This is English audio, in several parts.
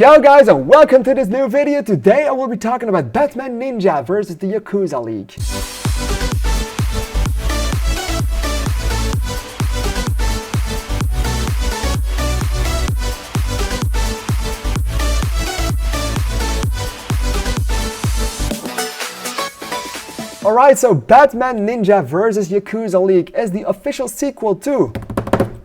Yo guys, and welcome to this new video. Today I will be talking about Batman Ninja versus the Yakuza League. Alright, so Batman Ninja versus Yakuza League is the official sequel to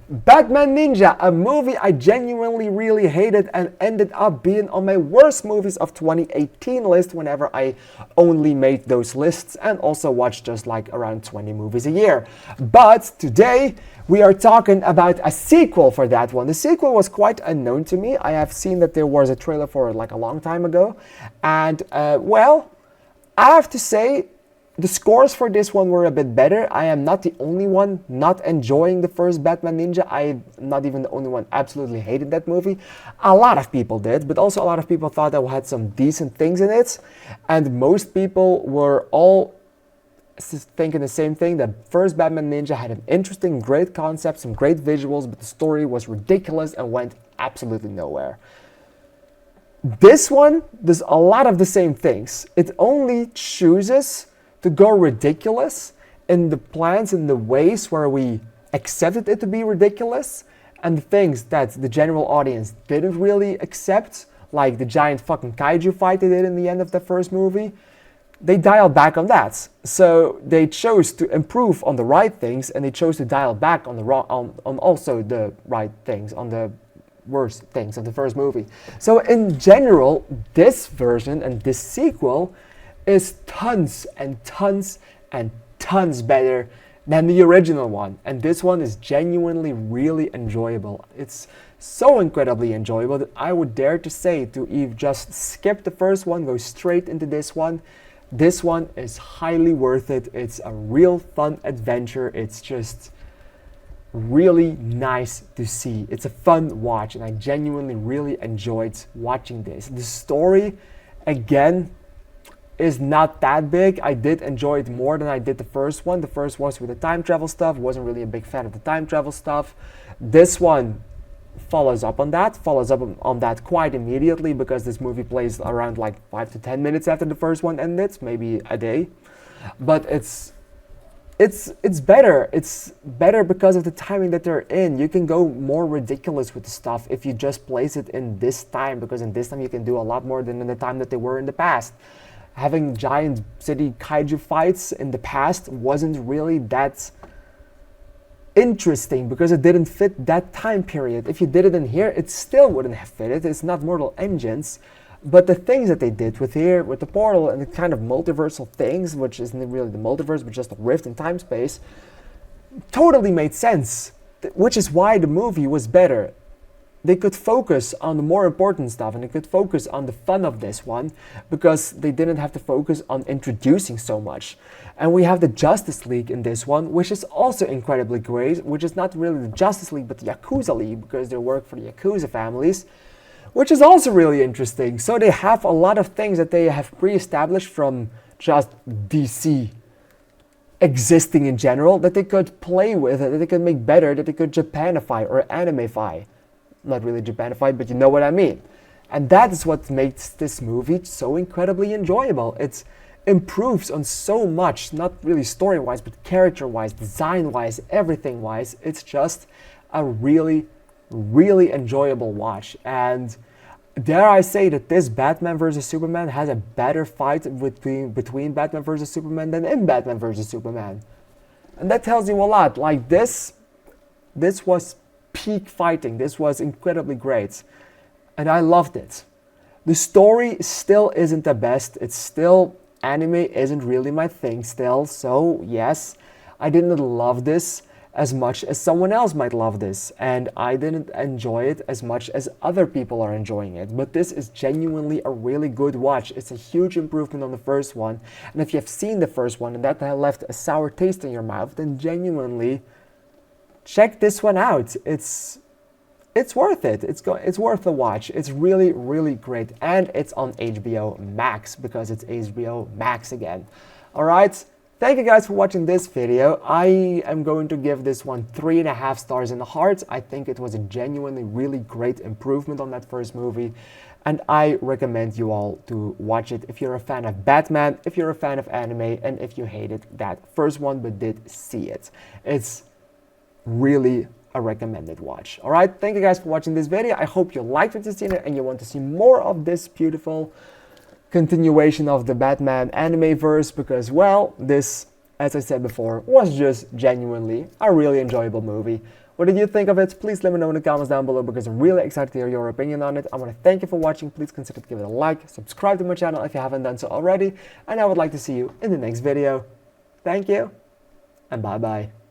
Batman Ninja, a movie I genuinely really hated and ended up being on my worst movies of 2018 list whenever I only made those lists and also watched just like around 20 movies a year. But today we are talking about a sequel for that one. The sequel was quite unknown to me. I have seen that there was a trailer for it like a long time ago, and well, I have to say the scores for this one were a bit better. I am not the only one not enjoying the first Batman Ninja. I'm not even the only one absolutely hated that movie. A lot of people did, but also a lot of people thought that it had some decent things in it. And most people were all thinking the same thing. The first Batman Ninja had an interesting, great concept, some great visuals, but the story was ridiculous and went absolutely nowhere. This one does a lot of the same things. It only chooses to go ridiculous in the plans and the ways where we accepted it to be ridiculous, and the things that the general audience didn't really accept, like the giant fucking kaiju fight they did in the end of the first movie, they dialed back on that. So they chose to improve on the right things, and they chose to dial back on the wrong, on also the right things, on the worst things of the first movie. So in general, this version and this sequel is tons and tons and tons better than the original one. And this one is genuinely really enjoyable. It's so incredibly enjoyable that I would dare to say to just skip the first one, go straight into this one. This one is highly worth it. It's a real fun adventure. It's just really nice to see. It's a fun watch, and I genuinely really enjoyed watching this. The story, again, is not that big. I did enjoy it more than I did the first one. The first one was with the time travel stuff. Wasn't really a big fan of the time travel stuff. This one follows up on that quite immediately, because this movie plays around like 5 to 10 minutes after the first one ended, maybe a day. But it's better. It's better because of the timing that they're in. You can go more ridiculous with the stuff if you just place it in this time, because in this time you can do a lot more than in the time that they were in the past. Having giant city kaiju fights in the past wasn't really that interesting because it didn't fit that time period. If you did it in here, it still wouldn't have fit it. It's not Mortal Engines. But the things that they did with here, with the portal and the kind of multiversal things, which isn't really the multiverse, but just a rift in time space, totally made sense. Which is why the movie was better. They could focus on the more important stuff, and they could focus on the fun of this one, because they didn't have to focus on introducing so much. And we have the Justice League in this one, which is also incredibly great, which is not really the Justice League, but the Yakuza League, because they work for the Yakuza families, which is also really interesting. So they have a lot of things that they have pre-established from just DC existing in general, that they could play with, that they could make better, that they could Japanify or animify. Not really Japanified, but you know what I mean. And that is what makes this movie so incredibly enjoyable. It improves on so much, not really story-wise, but character-wise, design-wise, everything-wise. It's just a really, really enjoyable watch. And dare I say that this Batman vs. Superman has a better fight between Batman vs. Superman than in Batman vs. Superman. And that tells you a lot. Like this was peak fighting. This was incredibly great, and I loved it. The story still isn't the best. It's still, anime isn't really my thing still, so yes, I didn't love this as much as someone else might love this, and I didn't enjoy it as much as other people are enjoying it. But this is genuinely a really good watch. It's a huge improvement on the first one, and if you have seen the first one and that left a sour taste in your mouth, then genuinely check this one out. It's worth it. It's worth the watch. It's really, really great. And it's on HBO Max, because it's HBO Max again. Alright, thank you guys for watching this video. I am going to give this one 3.5 stars in the heart. I think it was a genuinely really great improvement on that first movie. And I recommend you all to watch it if you're a fan of Batman, if you're a fan of anime, and if you hated that first one but did see it. It's really a recommended watch. All right, thank you guys for watching this video. I hope you liked what you've seen and you want to see more of this beautiful continuation of the Batman anime verse, because, well, this, as I said before, was just genuinely a really enjoyable movie. What did you think of it? Please let me know in the comments down below, because I'm really excited to hear your opinion on it. I want to thank you for watching. Please consider to give it a like, subscribe to my channel if you haven't done so already, and I would like to see you in the next video. Thank you, and bye-bye.